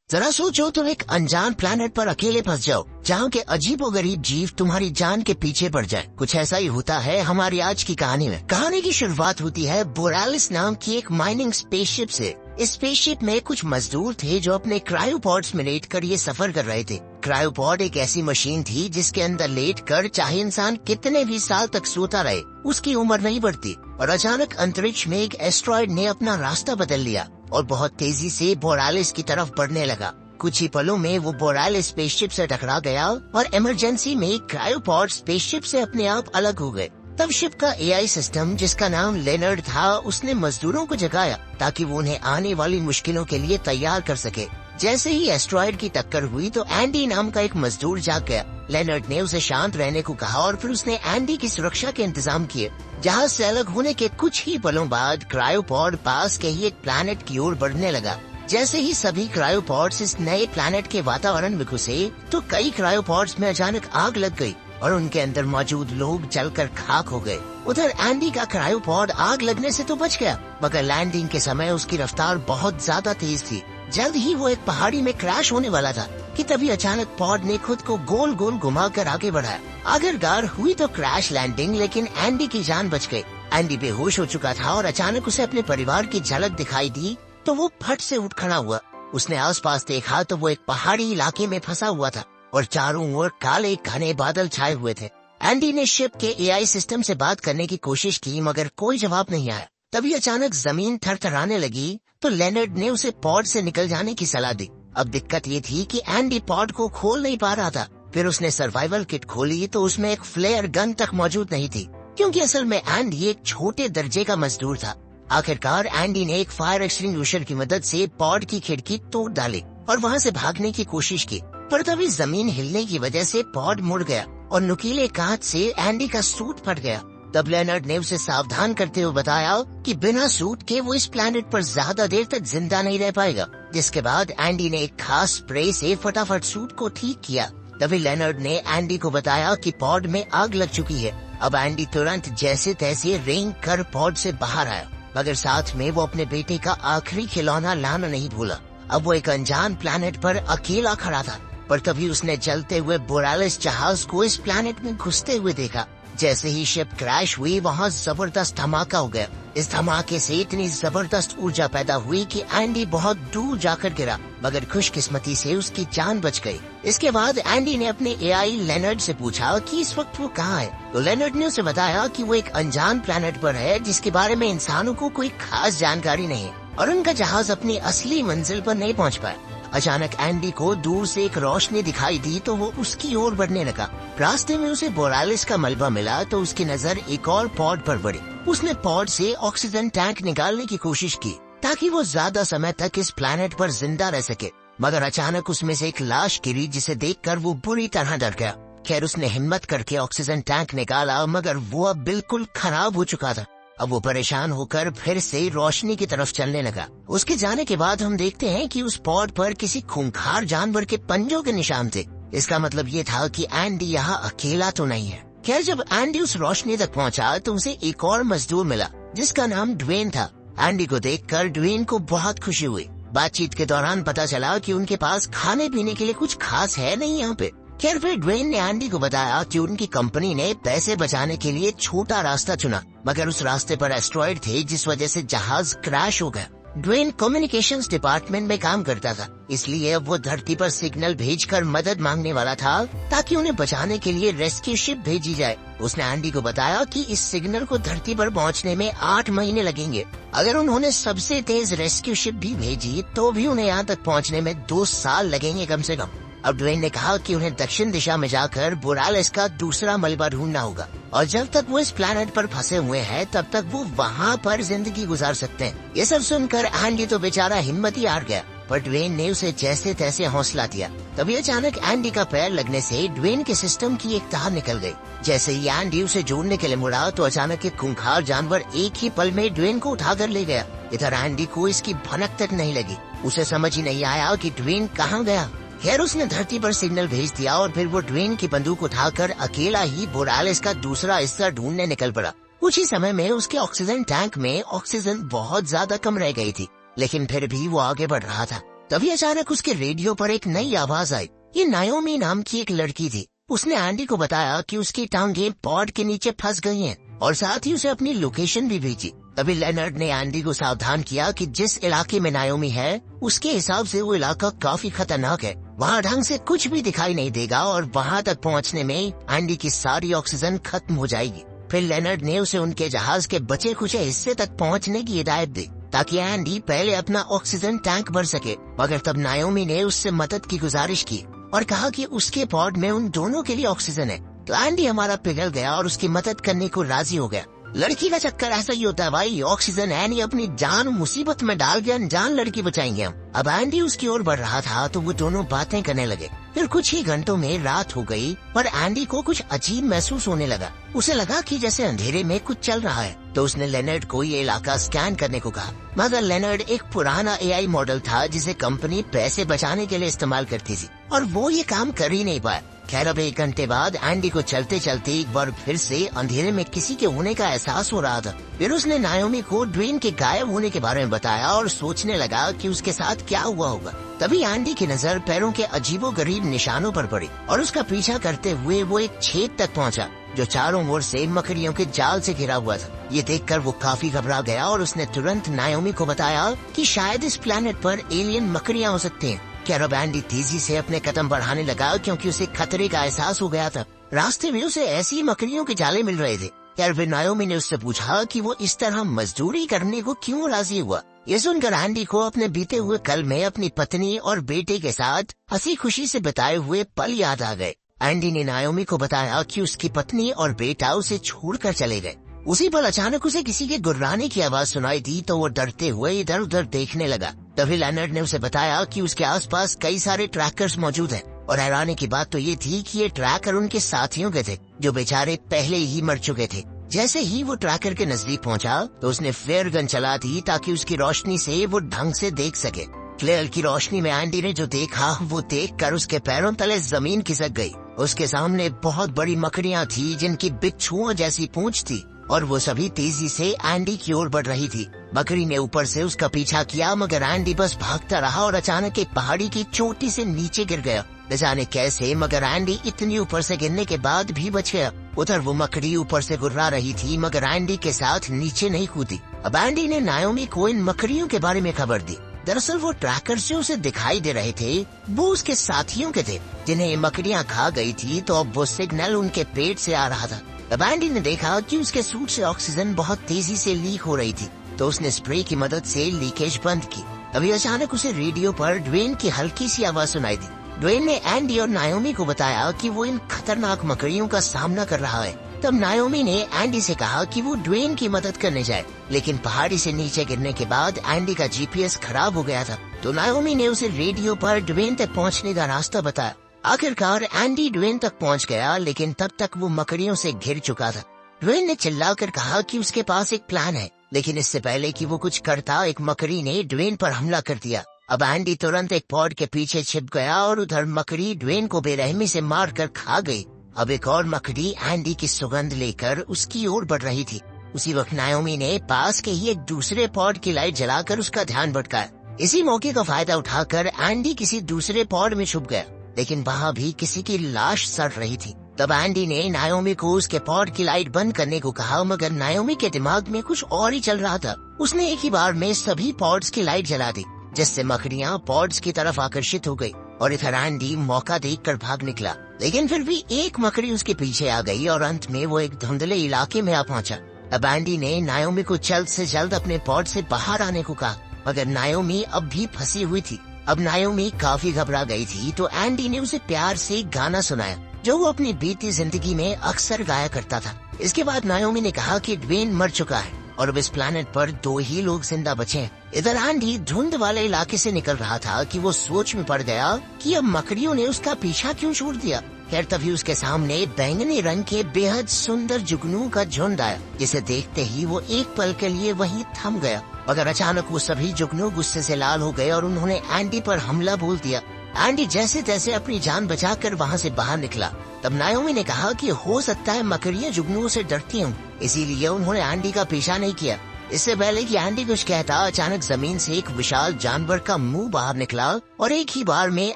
जरा सोचो, तुम एक अनजान प्लेनेट पर अकेले फंस जाओ जहाँ के अजीबोगरीब जीव तुम्हारी जान के पीछे पड़ जाए। कुछ ऐसा ही होता है हमारी आज की कहानी में। कहानी की शुरुआत होती है बोरालिस नाम की एक माइनिंग स्पेसशिप से। इस स्पेसशिप में कुछ मजदूर थे जो अपने क्रायोपॉड्स में लेट कर ये सफर कर रहे थे। क्रायोपॉड एक ऐसी मशीन थी जिसके अंदर लेट कर चाहे इंसान कितने भी साल तक सोता रहे, उसकी उम्र नहीं बढ़ती। और अचानक अंतरिक्ष में एक एस्ट्रॉयड ने अपना रास्ता बदल लिया और बहुत तेजी से बोरालिस की तरफ बढ़ने लगा। कुछ ही पलों में वो बोरालिस स्पेसशिप से टकरा गया और इमरजेंसी में क्रायोपॉड स्पेसशिप से अपने आप अलग हो गए। तब शिप का एआई सिस्टम, जिसका नाम लेनर्ड था, उसने मजदूरों को जगाया ताकि वो उन्हें आने वाली मुश्किलों के लिए तैयार कर सके। जैसे ही एस्ट्रॉयड की टक्कर हुई तो एंडी नाम का एक मजदूर जाग गया। लेनर्ड ने उसे शांत रहने को कहा और फिर उसने एंडी की सुरक्षा के इंतजाम किए। जहाज से अलग होने के कुछ ही पलों बाद क्रायोपॉड पास के ही एक प्लैनेट की ओर बढ़ने लगा। जैसे ही सभी क्रायोपॉड्स इस नए प्लैनेट के वातावरण में घुसे तो कई क्रायोपॉड्स में अचानक आग लग गई और उनके अंदर मौजूद लोग जलकर खाक हो गए। उधर एंडी का क्रायोपॉड आग लगने से तो बच गया, मगर लैंडिंग के समय उसकी रफ्तार बहुत ज्यादा तेज थी। जल्द ही वो एक पहाड़ी में क्रैश होने वाला था कि तभी अचानक पॉड ने खुद को गोल गोल घुमाकर आगे बढ़ाया। आखिरकार हुई तो क्रैश लैंडिंग, लेकिन एंडी की जान बच गई। एंडी बेहोश हो चुका था और अचानक उसे अपने परिवार की झलक दिखाई दी तो वो फट से उठ खड़ा हुआ। उसने आसपास देखा तो वो एक पहाड़ी इलाके में फंसा हुआ था और चारों ओर काले घने बादल छाए हुए थे। एंडी ने शिप के एआई सिस्टम से बात करने की कोशिश की, मगर कोई जवाब नहीं आया। तभी अचानक जमीन थरथराने लगी तो लेनर्ड ने उसे पॉड से निकल जाने की सलाह दी। अब दिक्कत ये थी कि एंडी पॉड को खोल नहीं पा रहा था। फिर उसने सर्वाइवल किट खोली तो उसमें एक फ्लेयर गन तक मौजूद नहीं थी, क्योंकि असल में एंडी एक छोटे दर्जे का मजदूर था। आखिरकार एंडी ने एक फायर एक्सटिंग्विशर की मदद से पॉड की खिड़की तोड़ डाली और वहाँ से भागने की कोशिश की, पर तभी जमीन हिलने की वजह से पॉड मुड़ गया और नुकीले कांच से एंडी का सूट फट गया। तब लेनर्ड ने उसे सावधान करते हुए बताया कि बिना सूट के वो इस प्लैनेट पर ज्यादा देर तक जिंदा नहीं रह पाएगा। जिसके बाद एंडी ने एक खास स्प्रे से फटाफट सूट को ठीक किया। तभी लेनर्ड ने एंडी को बताया कि पॉड में आग लग चुकी है। अब एंडी तुरंत जैसे तैसे रेंग कर पॉड से बाहर आया, मगर साथ में वो अपने बेटे का आखिरी खिलौना लाना नहीं भूला। अब वो एक अनजान प्लैनेट पर अकेला खड़ा था, पर तभी उसने जलते हुए बोरालिस जहाज को इस प्लैनेट में घुसते हुए देखा। जैसे ही शिप क्रैश हुई वहाँ जबरदस्त धमाका हो गया। इस धमाके से इतनी जबरदस्त ऊर्जा पैदा हुई कि एंडी बहुत दूर जाकर गिरा, मगर खुशकिस्मती से उसकी जान बच गई। इसके बाद एंडी ने अपने एआई लेनर्ड से पूछा कि इस वक्त वो कहाँ है। तो लेनर्ड ने उसे बताया कि वो एक अनजान प्लैनेट पर है जिसके बारे में इंसानों को कोई खास जानकारी नहीं है और उनका जहाज अपनी असली मंजिल पर नहीं पहुँच पाया। अचानक एंडी को दूर से एक रोशनी दिखाई दी तो वो उसकी ओर बढ़ने लगा। रास्ते में उसे बोरालिस का मलबा मिला तो उसकी नजर एक और पॉड पर पड़ी। उसने पॉड से ऑक्सीजन टैंक निकालने की कोशिश की ताकि वो ज्यादा समय तक इस प्लैनेट पर जिंदा रह सके, मगर अचानक उसमें से एक लाश गिरी जिसे देखकर वो बुरी तरह डर गया। खैर, उसने हिम्मत करके ऑक्सीजन टैंक निकाला, मगर वो अब बिल्कुल खराब हो चुका था। अब वो परेशान होकर फिर से रोशनी की तरफ चलने लगा। उसके जाने के बाद हम देखते हैं कि उस पॉड पर किसी खूंखार जानवर के पंजों के निशान थे। इसका मतलब ये था कि एंडी यहाँ अकेला तो नहीं है। खैर, जब एंडी उस रोशनी तक पहुँचा तो उसे एक और मजदूर मिला जिसका नाम ड्वेन था। एंडी को देखकर ड्वेन को बहुत खुशी हुई। बातचीत के दौरान पता चला कि उनके पास खाने पीने के लिए कुछ खास है नहीं यहाँ पे। खैर, फिर ड्वेन ने एंडी को बताया कि उनकी कंपनी ने पैसे बचाने के लिए छोटा रास्ता चुना, मगर उस रास्ते पर एस्ट्रॉयड थे जिस वजह से जहाज क्रैश हो गया। ड्वेन कम्युनिकेशंस डिपार्टमेंट में काम करता था, इसलिए अब वो धरती पर सिग्नल भेजकर मदद मांगने वाला था ताकि उन्हें बचाने के लिए रेस्क्यू शिप भेजी जाए। उसने एंडी को बताया कि इस सिग्नल को धरती पर पहुंचने में 8 महीने लगेंगे। अगर उन्होंने सबसे तेज रेस्क्यू शिप भी भेजी तो भी उन्हें यहाँ तक पहुँचने में 2 साल लगेंगे कम से कम। अब ड्वेन ने कहा कि उन्हें दक्षिण दिशा में जाकर बोरालिस का दूसरा मलबा ढूंढना होगा और जब तक वो इस प्लैनेट पर फंसे हुए हैं तब तक वो वहाँ पर जिंदगी गुजार सकते हैं। ये सब सुनकर एंडी तो बेचारा हिम्मत ही हार गया, पर ड्वेन ने उसे जैसे तैसे हौसला दिया। तभी अचानक एंडी का पैर लगने से ड्वेन के सिस्टम की एक तार निकल गई। जैसे ही एंडी उसे जोड़ने के लिए मुड़ा तो अचानक एक खूंखार जानवर एक ही पल में ड्वेन को उठाकर ले गया। इधर एंडी को इसकी भनक तक नहीं लगी। उसे समझ ही नहीं आया कि ड्वेन कहाँ गया। खैर, उसने धरती पर सिग्नल भेज दिया और फिर वो ड्वेन की बंदूक उठाकर अकेला ही बोरालिस का दूसरा हिस्सा ढूंढने निकल पड़ा। कुछ ही समय में उसके ऑक्सीजन टैंक में ऑक्सीजन बहुत ज्यादा कम रह गई थी, लेकिन फिर भी वो आगे बढ़ रहा था। तभी अचानक उसके रेडियो पर एक नई आवाज आई। ये नायोमी नाम की एक लड़की थी। उसने एंडी को बताया कि उसकी टांगें पॉड के नीचे फंस गई हैं और साथ ही उसे अपनी लोकेशन भी भेजी। तभी लेनर्ड ने एंडी को सावधान किया कि जिस इलाके में नायोमी है उसके हिसाब से वो इलाका काफी खतरनाक है। वहाँ ढंग से कुछ भी दिखाई नहीं देगा और वहाँ तक पहुँचने में एंडी की सारी ऑक्सीजन खत्म हो जाएगी। फिर लेनर्ड ने उसे उनके जहाज के बचे खुचे हिस्से तक पहुँचने की हिदायत दी ताकि एंडी पहले अपना ऑक्सीजन टैंक भर सके। मगर तब नायोमी ने उससे मदद की गुजारिश की और कहा कि उसके पॉड में उन दोनों के लिए ऑक्सीजन है। तो एंडी हमारा पिघल गया और उसकी मदद करने को राजी हो गया। लड़की का चक्कर ऐसा ही होता है भाई, ऑक्सीजन है नहीं, अपनी जान मुसीबत में डाल के अनजान लड़की बचाएंगे हम। अब एंडी उसकी ओर बढ़ रहा था तो वो दोनों बातें करने लगे। फिर कुछ ही घंटों में रात हो गई पर एंडी को कुछ अजीब महसूस होने लगा। उसे लगा कि जैसे अंधेरे में कुछ चल रहा है। तो उसने लेनर्ड को ये इलाका स्कैन करने को कहा। मगर लेनर्ड एक पुराना एआई मॉडल था जिसे कंपनी पैसे बचाने के लिए इस्तेमाल करती थी और वो ये काम कर ही नहीं पाया। खैर अब 1 घंटे बाद एंडी को चलते चलते एक बार फिर से अंधेरे में किसी के होने का एहसास हो रहा था। फिर उसने नायोमी को ड्वेन के गायब होने के बारे में बताया और सोचने लगा कि उसके साथ क्या हुआ होगा। तभी एंडी की नजर पैरों के अजीबोगरीब निशानों पर पड़ी और उसका पीछा करते हुए वो एक छेद तक पहुंचा जो चारों ओर से मकड़ियों के जाल से घिरा हुआ था। ये देखकर वो काफी घबरा गया और उसने तुरंत नायोमी को बताया कि शायद इस प्लेनेट पर एलियन मकड़ियां हो सकती हैं। अब एंडी तेजी से अपने कदम बढ़ाने लगा क्योंकि उसे खतरे का एहसास हो गया था। रास्ते में उसे ऐसी मकड़ियों के जाले मिल रहे थे। फिर नायोमी ने उससे पूछा कि वो इस तरह मजदूरी करने को क्यों राजी हुआ। ये सुनकर एंडी को अपने बीते हुए कल में अपनी पत्नी और बेटे के साथ हंसी खुशी से बिताए हुए पल याद आ गए। एंडी ने नायोमी को बताया कि उसकी पत्नी और बेटा उसे छोड़कर चले गए। उसी पल अचानक उसे किसी के गुर्राने की आवाज सुनाई दी तो वो डरते हुए इधर उधर देखने लगा। तभी लेनर्ड ने उसे बताया कि उसके आसपास कई सारे ट्रैकर्स मौजूद हैं और हैरानी की बात तो ये थी कि ये ट्रैकर उनके साथियों के थे जो बेचारे पहले ही मर चुके थे। जैसे ही वो ट्रैकर के नजदीक पहुंचा तो उसने फ्लेयर गन चला दी ताकि उसकी रोशनी से वो ढंग से देख सके। फ्लेयर की रोशनी में एंडी ने जो देखा वो देखकर उसके पैरों तले जमीन खिसक गई। उसके सामने बहुत बड़ी मकड़ियां थी जिनकी बिच्छुओं जैसी पूंछ थी और वो सभी तेजी से एंडी की ओर बढ़ रही थी। बकरी ने ऊपर से उसका पीछा किया मगर एंडी बस भागता रहा और अचानक एक पहाड़ी की चोटी से नीचे गिर गया। न जाने कैसे मगर एंडी इतनी ऊपर से गिरने के बाद भी बच गया। उधर वो मकड़ी ऊपर से गुर्रा रही थी मगर एंडी के साथ नीचे नहीं कूदी। अब एंडी ने नायोमी को इन मकड़ियों के बारे में खबर दी। दरअसल वो ट्रैकर जो उसे दिखाई दे रहे थे वो उसके साथियों के थे जिन्हें मकड़ियां खा गई थी। तो अब वो सिग्नल उनके पेट से आ रहा था। अब एंडी ने देखा कि उसके सूट से ऑक्सीजन बहुत तेजी से लीक हो रही थी तो उसने स्प्रे की मदद से लीकेज बंद की। अभी अचानक उसे रेडियो पर ड्वेन की हल्की सी आवाज सुनाई दी। ड्वेन ने एंडी और नायोमी को बताया कि वो इन खतरनाक मकड़ियों का सामना कर रहा है। तब नायोमी ने एंडी से कहा कि वो ड्वेन की मदद करने जाए लेकिन पहाड़ी से नीचे गिरने के बाद एंडी का जीपीएस खराब हो गया था। तो नायोमी ने उसे रेडियो पर ड्वेन तक पहुंचने का रास्ता बताया। आखिरकार एंडी ड्वेन तक पहुंच गया लेकिन तब तक वो मकड़ियों से घिर चुका था। ड्वेन ने चिल्लाकर कहा कि उसके पास एक प्लान है लेकिन इससे पहले कि वो कुछ करता एक मकड़ी ने ड्वेन पर हमला कर दिया। अब एंडी तुरंत एक पॉड के पीछे छिप गया और उधर मकड़ी ड्वेन को बेरहमी से मारकर खा गई। अब एक और मकड़ी एंडी की सुगंध लेकर उसकी ओर बढ़ रही थी। उसी वक्त नायोमी ने पास के ही एक दूसरे पॉड की लाइट जलाकर उसका ध्यान भटकाया। इसी मौके का फायदा उठाकर एंडी किसी दूसरे पॉड में छुप गया लेकिन वहाँ भी किसी की लाश सड़ रही थी। तब एंडी ने नायोमी को उसके पॉड की लाइट बंद करने को कहा मगर नायोमी के दिमाग में कुछ और ही चल रहा था। उसने एक ही बार में सभी पॉड्स की लाइट जला दी जिससे मकड़ियां पॉड्स की तरफ आकर्षित हो गई और इधर एंडी मौका देखकर भाग निकला लेकिन फिर भी एक मकड़ी उसके पीछे आ गई और अंत में वो एक धुंधले इलाके में आ पहुंचा। अब एंडी ने नायोमी को जल्द से जल्द अपने पॉड से बाहर आने को कहा मगर नायोमी अब भी फंसी हुई थी। अब नायोमी काफी घबरा गई थी तो एंडी ने उसे प्यार से एक गाना सुनाया जो वो अपनी बीती जिंदगी में अक्सर गाया करता था। इसके बाद नायोमी ने कहा कि ड्वेन मर चुका है और अब इस प्लेनेट पर 2 ही लोग जिंदा बचे हैं। इधर एंडी धुंध वाले इलाके से निकल रहा था कि वो सोच में पड़ गया कि अब मकड़ियों ने उसका पीछा क्यों छोड़ दिया। खैर तभी उसके सामने बैंगनी रंग के बेहद सुंदर जुगनू का झुंड आया जिसे देखते ही वो एक पल के लिए वहीं थम गया मगर अचानक वो सभी जुगनू गुस्से से लाल हो गए और उन्होंने एंडी पर हमला बोल दिया। एंडी जैसे तैसे अपनी जान बचाकर वहाँ से बाहर निकला। तब नायोमी ने कहा कि हो सकता है मकड़ियाँ जुगनुओं से डरती हों इसीलिए उन्होंने एंडी का पीछा नहीं किया। इससे पहले कि एंडी कुछ कहता, अचानक जमीन से एक विशाल जानवर का मुंह बाहर निकला और एक ही बार में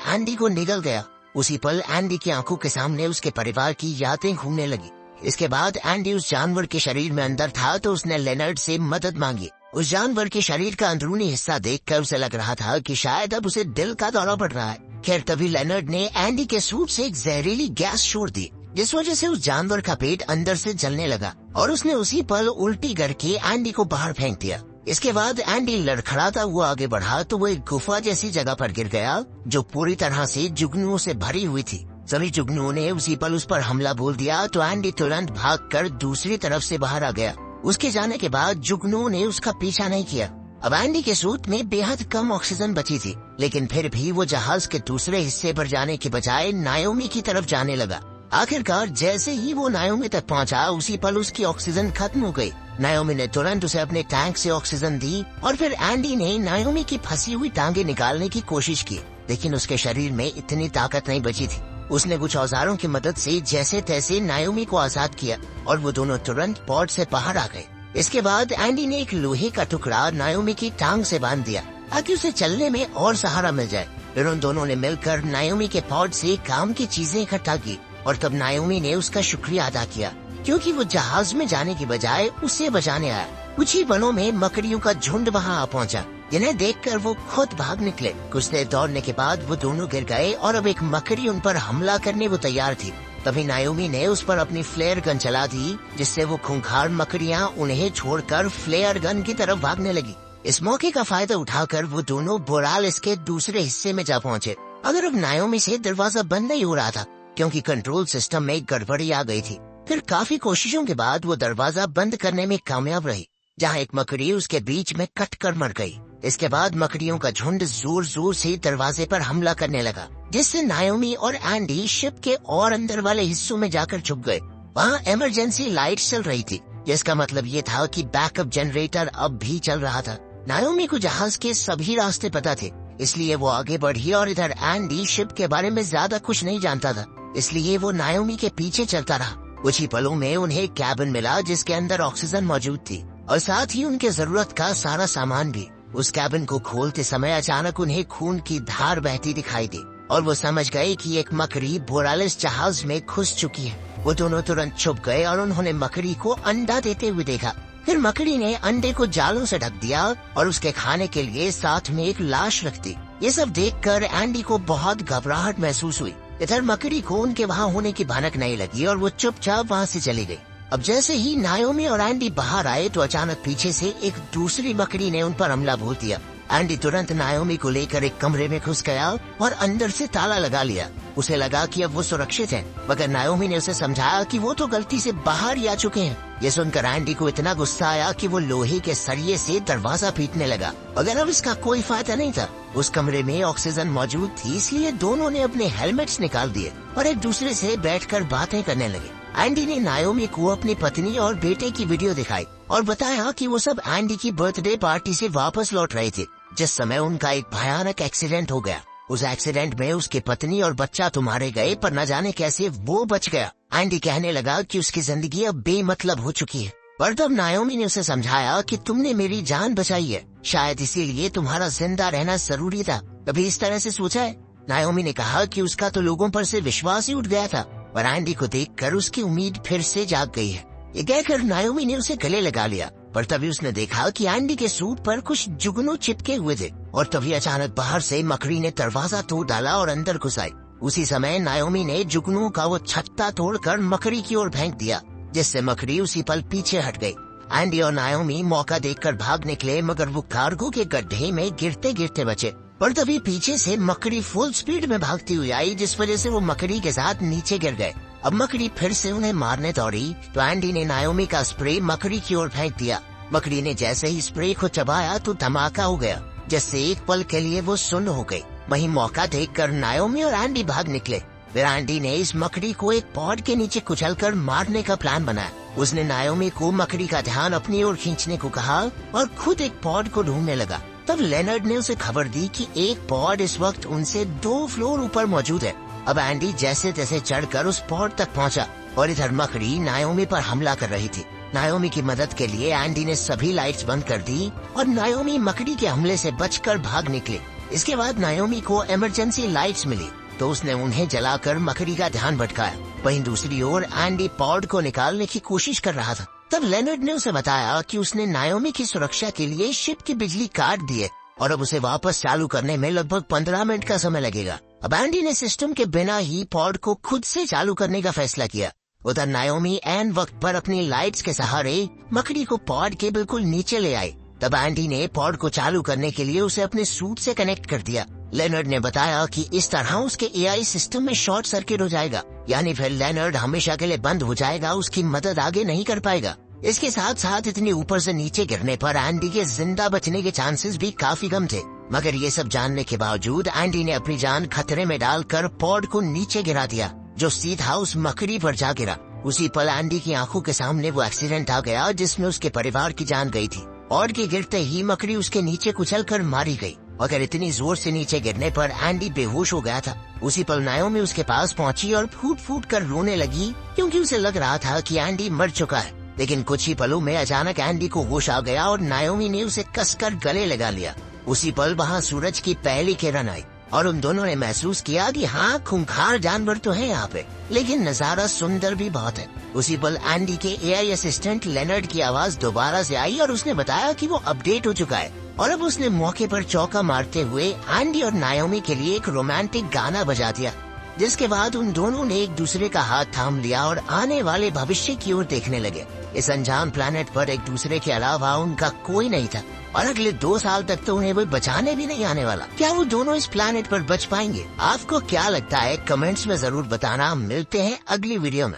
एंडी को निगल गया। उसी पल एंडी की आंखों के सामने उसके परिवार की यादें घूमने लगी। इसके बाद एंडी उस जानवर के शरीर में अंदर था तो उसने लेनर्ड से मदद मांगी। उस जानवर के शरीर का अंदरूनी हिस्सा देखकर उसे लग रहा था कि शायद अब उसे दिल का दौरा पड़ रहा है। खैर तभी लेनर्ड ने एंडी के सूट से एक जहरीली गैस छोड़ दी, जिस वजह से उस जानवर का पेट अंदर से जलने लगा और उसने उसी पल उल्टी करके एंडी को बाहर फेंक दिया। इसके बाद एंडी लड़खड़ाता हुआ आगे बढ़ा तो वो एक गुफा जैसी जगह पर गिर गया जो पूरी तरह से जुगनुओं से भरी हुई थी। सभी जुगनुओं ने उसी पल उस पर हमला बोल दिया तो एंडी तुरंत भागकर दूसरी तरफ से बाहर आ गया। उसके जाने के बाद जुगनुओं ने उसका पीछा नहीं किया। अब एंडी के सूट में बेहद कम ऑक्सीजन बची थी, लेकिन फिर भी वो जहाज के दूसरे हिस्से पर जाने के बजाय नायोमी की तरफ जाने लगा। आखिरकार जैसे ही वो नायोमी तक पहुंचा उसी पल उसकी ऑक्सीजन खत्म हो गई। नायोमी ने तुरंत उसे अपने टैंक से ऑक्सीजन दी और फिर एंडी ने नायोमी की फंसी हुई टांगे निकालने की कोशिश की, लेकिन उसके शरीर में इतनी ताकत नहीं बची थी। उसने कुछ औजारों की मदद से जैसे तैसे नायोमी को आजाद किया और वो दोनों तुरंत पॉड से बाहर आ गए। इसके बाद एंडी ने एक लोहे का टुकड़ा नायोमी की टांग से बांध दिया ताकि उसे चलने में और सहारा मिल जाए। फिर उन दोनों ने मिलकर नायोमी के पॉड से काम की चीजें इकट्ठा की और तब नायोमी ने उसका शुक्रिया अदा किया क्योंकि वो जहाज में जाने की बजाय उसे बचाने आया। कुछ ही पलों में मकड़ियों का झुंड वहाँ आ पहुँचा, जिन्हें देखकर वो खुद भाग निकले। कुछ देर दौड़ने के बाद वो दोनों गिर गए और अब एक मकड़ी उन पर हमला करने वो तैयार थी। तभी नायोमी ने उस पर अपनी फ्लेयर गन चला दी, जिससे वो खूंखार मकड़ियाँ उन्हें छोड़कर फ्लेयर गन की तरफ भागने लगी। इस मौके का फायदा उठाकर वो दोनों बोरालिस के दूसरे हिस्से में जा पहुँचे। अगर अब नायोमी से दरवाजा बंद नहीं हो रहा था क्योंकि कंट्रोल सिस्टम में गड़बड़ी आ गई थी। फिर काफी कोशिशों के बाद वो दरवाजा बंद करने में कामयाब रही, जहाँ एक मकड़ी उसके बीच में कट कर मर गई। इसके बाद मकड़ियों का झुंड जोर जोर से दरवाजे पर हमला करने लगा, जिससे नायोमी और एंडी शिप के और अंदर वाले हिस्सों में जाकर छुप गए। वहाँ इमरजेंसी लाइट चल रही थी, जिसका मतलब ये था कि बैकअप जनरेटर अब भी चल रहा था। नायोमी को जहाज के सभी रास्ते पता थे, इसलिए वो आगे बढ़ी और इधर एंडी शिप के बारे में ज्यादा कुछ नहीं जानता था, इसलिए वो नायोमी के पीछे चलता रहा। कुछ ही पलों में उन्हें कैबिन मिला जिसके अंदर ऑक्सीजन मौजूद थी और साथ ही उनके जरूरत का सारा सामान भी। उस कैबिन को खोलते समय अचानक उन्हें खून की धार बहती दिखाई दी और वो समझ गए कि एक मकड़ी बोरालिस जहाज में घुस चुकी है। वो दोनों तुरंत छुप गए और उन्होंने मकड़ी को अंडा देते हुए देखा। फिर मकड़ी ने अंडे को जालों से ढक दिया और उसके खाने के लिए साथ में एक लाश रख दी। ये सब देखकर एंडी को बहुत घबराहट महसूस हुई। इधर मकड़ी को उनके वहाँ होने की भनक नहीं लगी और वो चुपचाप वहाँ से चली गई। अब जैसे ही नायोमी और एंडी बाहर आए तो अचानक पीछे से एक दूसरी मकड़ी ने उन पर हमला बोल दिया। एंडी तुरंत नायोमी को लेकर एक कमरे में घुस गया और अंदर से ताला लगा लिया। उसे लगा कि अब वो सुरक्षित है, मगर नायोमी ने उसे समझाया कि वो तो गलती से बाहर ही आ चुके हैं। ये सुनकर एंडी को इतना गुस्सा आया कि वो लोहे के सरिये से दरवाजा पीटने लगा, मगर अब इसका कोई फायदा नहीं था। उस कमरे में ऑक्सीजन मौजूद थी, इसलिए दोनों ने अपने हेलमेट्स निकाल दिए और एक दूसरे से बैठकर बातें करने लगे। एंडी ने नायोमी को अपनी पत्नी और बेटे की वीडियो दिखाई और बताया कि वो सब एंडी की बर्थडे पार्टी से वापस लौट रहे थे जिस समय उनका एक भयानक एक्सीडेंट हो गया। उस एक्सीडेंट में उसकी पत्नी और बच्चा तो मारे गए, पर न जाने कैसे वो बच गया। एंडी कहने लगा कि उसकी जिंदगी अब बेमतलब हो चुकी है, पर तब नायोमी ने उसे समझाया कि तुमने मेरी जान बचाई है, शायद इसीलिए तुम्हारा जिंदा रहना जरूरी था। कभी इस तरह से सोचा है? नायोमी ने कहा कि उसका तो लोगों पर से विश्वास ही उठ गया था, पर एंडी को देखकर उसकी उम्मीद फिर से जाग गई है। ये कहकर नायोमी ने उसे गले लगा लिया, पर तभी उसने देखा कि एंडी के सूट पर कुछ जुगनू चिपके हुए थे और तभी अचानक बाहर से मकड़ी ने दरवाजा तोड़ डाला और अंदर घुस आई। उसी समय नायोमी ने जुगनू का वो छत्ता तोड़कर मकड़ी की ओर फेंक दिया, जिससे मकड़ी उसी पल पीछे हट गई। एंडी और नायोमी मौका देखकर भाग निकले, मगर वो कार्गो के गड्ढे में गिरते गिरते बचे। पर तभी पीछे से मकड़ी फुल स्पीड में भागती हुई आई, जिस वजह से वो मकड़ी के साथ नीचे गिर गए। अब मकड़ी फिर से उन्हें मारने दौड़ी तो एंडी ने नायोमी का स्प्रे मकड़ी की ओर फेंक दिया। मकड़ी ने जैसे ही स्प्रे को चबाया तो धमाका हो गया, जिससे एक पल के लिए वो सुन्न हो गई। वहीं मौका देखकर नायोमी और एंडी भाग निकले। फिर एंडी ने इस मकड़ी को एक पॉड के नीचे कुचलकर मारने का प्लान बनाया। उसने नायोमी को मकड़ी का ध्यान अपनी ओर खींचने को कहा और खुद एक पॉड को ढूंढने लगा। तब लेनर्ड ने उसे खबर दी कि एक पॉड इस वक्त उनसे 2 फ्लोर ऊपर मौजूद है। अब एंडी जैसे तैसे चढ़कर उस पॉड तक पहुंचा और इधर मकड़ी नायोमी पर हमला कर रही थी। नायोमी की मदद के लिए एंडी ने सभी लाइट्स बंद कर दी और नायोमी मकड़ी के हमले से बचकर भाग निकले। इसके बाद नायोमी को इमरजेंसी लाइट्स मिली तो उसने उन्हें जलाकर मकड़ी का ध्यान भटकाया। वहीं दूसरी ओर एंडी पॉड को निकालने की कोशिश कर रहा था। तब लेनर्ड ने उसे बताया कि उसने नायोमी की सुरक्षा के लिए शिप की बिजली काट दी है और अब उसे वापस चालू करने में लगभग 15 मिनट का समय लगेगा। अब एंडी ने सिस्टम के बिना ही पॉड को खुद से चालू करने का फैसला किया। उधर नायोमी एन वक्त पर अपनी लाइट्स के सहारे मकड़ी को पॉड के बिल्कुल नीचे ले आई। तब एंडी ने पॉड को चालू करने के लिए उसे अपने सूट से कनेक्ट कर दिया। लेनर्ड ने बताया कि इस तरह उसके एआई सिस्टम में शॉर्ट सर्किट हो जाएगा, यानी फिर लेनर्ड हमेशा के लिए बंद हो जाएगा, उसकी मदद आगे नहीं कर पाएगा। इसके साथ साथ इतनी ऊपर से नीचे गिरने पर एंडी के जिंदा बचने के चांसेस भी काफी कम थे। मगर ये सब जानने के बावजूद एंडी ने अपनी जान खतरे में डालकर पॉड को नीचे गिरा दिया, जो सीधा उस मकड़ी पर जा गिरा। उसी पल एंडी की आंखों के सामने वो एक्सीडेंट आ गया जिसमें उसके परिवार की जान गई थी। पॉड के गिरते ही मकड़ी उसके नीचे कुचलकर मारी गई। अगर इतनी जोर से नीचे गिरने पर एंडी बेहोश हो गया था। उसी पल नायोमी उसके पास पहुंची और फूट फूट कर रोने लगी, क्योंकि उसे लग रहा था कि एंडी मर चुका है। लेकिन कुछ ही पलों में अचानक एंडी को होश आ गया और नायोमी ने उसे कसकर गले लगा लिया। उसी पल वहाँ सूरज की पहली किरण आई और उन दोनों ने महसूस किया कि हाँ, खूंखार जानवर तो है यहाँ पे, लेकिन नजारा सुंदर भी बहुत है। उसी पल एंडी के एआई असिस्टेंट लेनर्ड की आवाज दोबारा से आई और उसने बताया कि वो अपडेट हो चुका है और अब उसने मौके पर चौका मारते हुए एंडी और नायोमी के लिए एक रोमांटिक गाना बजा दिया। जिसके बाद उन दोनों ने एक दूसरे का हाथ थाम लिया और आने वाले भविष्य की ओर देखने लगे। इस अनजान प्लेनेट पर एक दूसरे के अलावा उनका कोई नहीं था और अगले 2 साल तक तो उन्हें कोई बचाने भी नहीं आने वाला। क्या वो दोनों इस प्लेनेट पर बच पाएंगे? आपको क्या लगता है? कमेंट्स में जरूर बताना। मिलते हैं अगली वीडियो में।